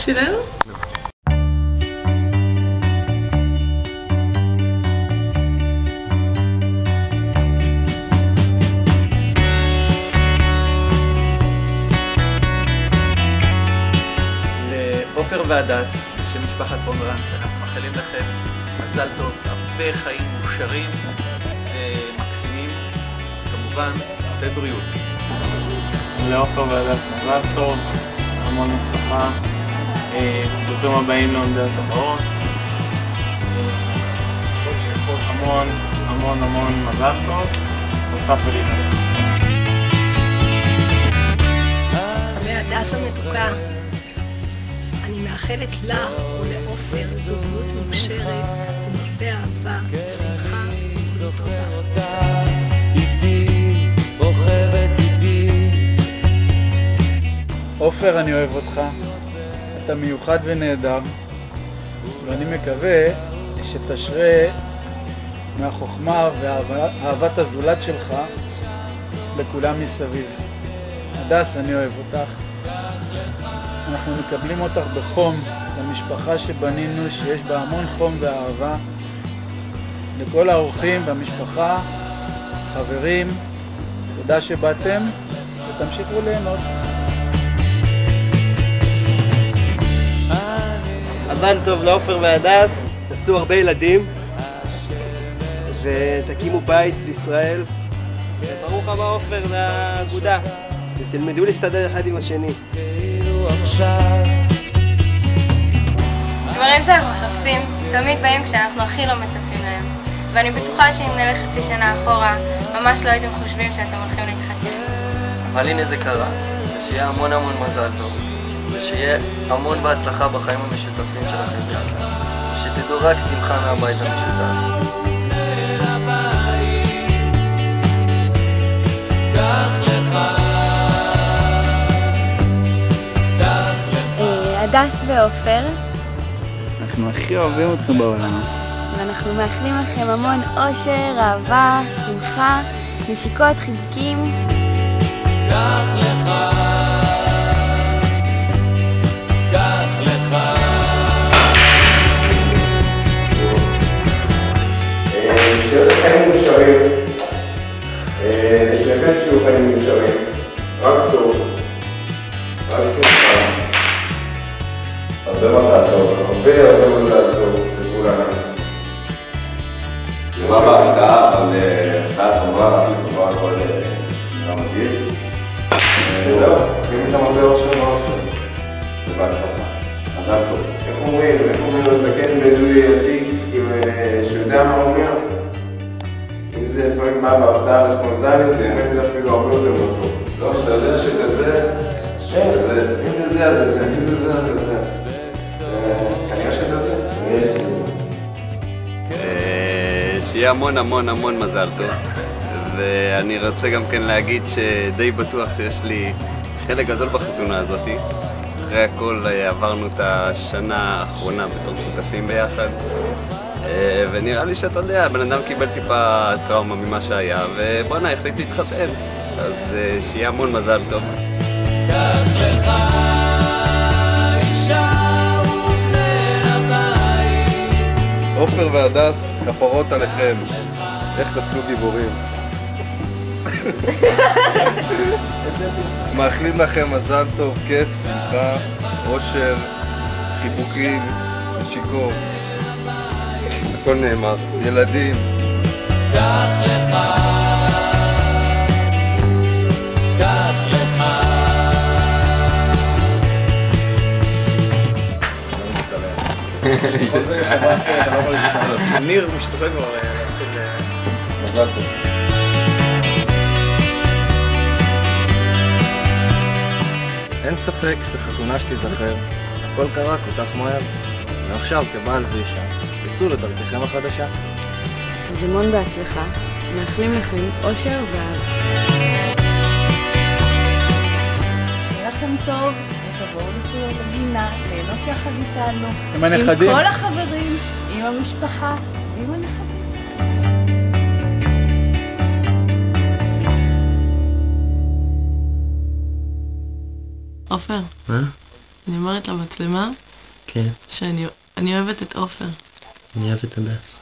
בשבילנו? לעופר והדס, בשם משפחת פומרנץ, אנחנו מאחלים לכם מזל טוב, הרבה חיים מאושרים ומקסימים, כמובן בבריאות. לעופר והדס מזל טוב, המון הצלחה, ברוכים הבאים לאונדרת הבאות, המון המון המון מזל טוב, נוסף ולהתראות. והדס המתוקה, אני מאחלת לך ולעופר זוגיות מאושרת עם הרבה אהבה, שמחה ובריאות רבה. איתי, רוכבת איתי. עופר, אני אוהב אותך, אתה מיוחד ונהדר, ואני מקווה שתשרה מהחוכמה ואהבת הזולת שלך לכולם מסביב. הדס, אני אוהב אותך. אנחנו מקבלים אותך בחום למשפחה שבנינו, שיש בה המון חום ואהבה. לכל האורחים והמשפחה, חברים, תודה שבאתם ותמשיכו ליהנות. מזל טוב לעופר והדס, תעשו הרבה ילדים ותקימו בית בישראל. ברוך הבא עופר לאגודה, ותלמדו להסתדר אחד עם השני. דברים שאנחנו מחפשים תמיד באים כשאנחנו הכי לא מצפים להם, ואני בטוחה שאם נלך חצי שנה אחורה ממש לא הייתם חושבים שאתם הולכים להתחתן. אבל הנה זה קרה, ושיהיה המון המון מזל טוב, ושיהיה המון בהצלחה בחיים המשותפים שלכם ביחד, ושתדעו רק שמחה מהבית המשותף. הדס ועופר, אנחנו הכי אוהבים אתכם בעולם. ואנחנו מאחלים לכם המון אושר, אהבה, שמחה, נשיקות, חיבוקים. קח לך, קח לך. שיהיו חיים מאושרים, לשניכם שיהיו חיים מאושרים, רק טוב, רק שמחה. הרבה מזל טוב, הרבה מזל טוב לכולנו. נראה בהפתעה, אבל הפתעה טובה, הכי טובה הכל נראה מגיל. וזהו, חיים איתם הרבה אושר ואושר. ובהצלחה. מזל טוב. איך אומרים לזקן בדוי עתיק, שיודע מה הוא אומר? אם זה לפעמים בא בהפתעה הספונטנית, לפעמים זה אפילו הרבה יותר טוב. לא, שאתה יודע שזה זה, אם זה זה, אז זה, אם זה זה, אז זה. כנראה שזה זה. שיהיה המון המון המון מזל טוב, ואני רוצה גם כן להגיד שדי בטוח שיש לי חלק גדול בחתונה הזאת. אחרי הכל עברנו את השנה האחרונה בתור שותפים ביחד, ונראה לי שאתה יודע, בן אדם קיבל טיפה טראומה ממה שהיה, ובואנה, החליט להתחתן, אז שיהיה המון מזל טוב. קח לך אישה עופר והדס, כפרות עליכם. איך נפלו גיבורים. מאחלים לכם מזל טוב, כיף, שמחה, אושר, חיבוקים, נשיקות. הכל נאמר. ילדים. קח לך, קח לך. ניר משתוקק כבר להתחיל מזל טוב. אין ספק שזו חתונה שתיזכר, הכל קרה כל כך מהר, ועכשיו כבעל ואישה, יצאו לדרככם החדשה. אז המון בהצלחה, מאחלים לכם אושר ואהבה. שיהיה לכם טוב, ותבואו לגינה, ליהנות יחד איתנו, עם הנכדים, עם כל החברים, עם המשפחה ועם הנכדים. עופר, אני אומרת למצלמה כן. שאני אוהבת את עופר. אני אוהבת את הדס.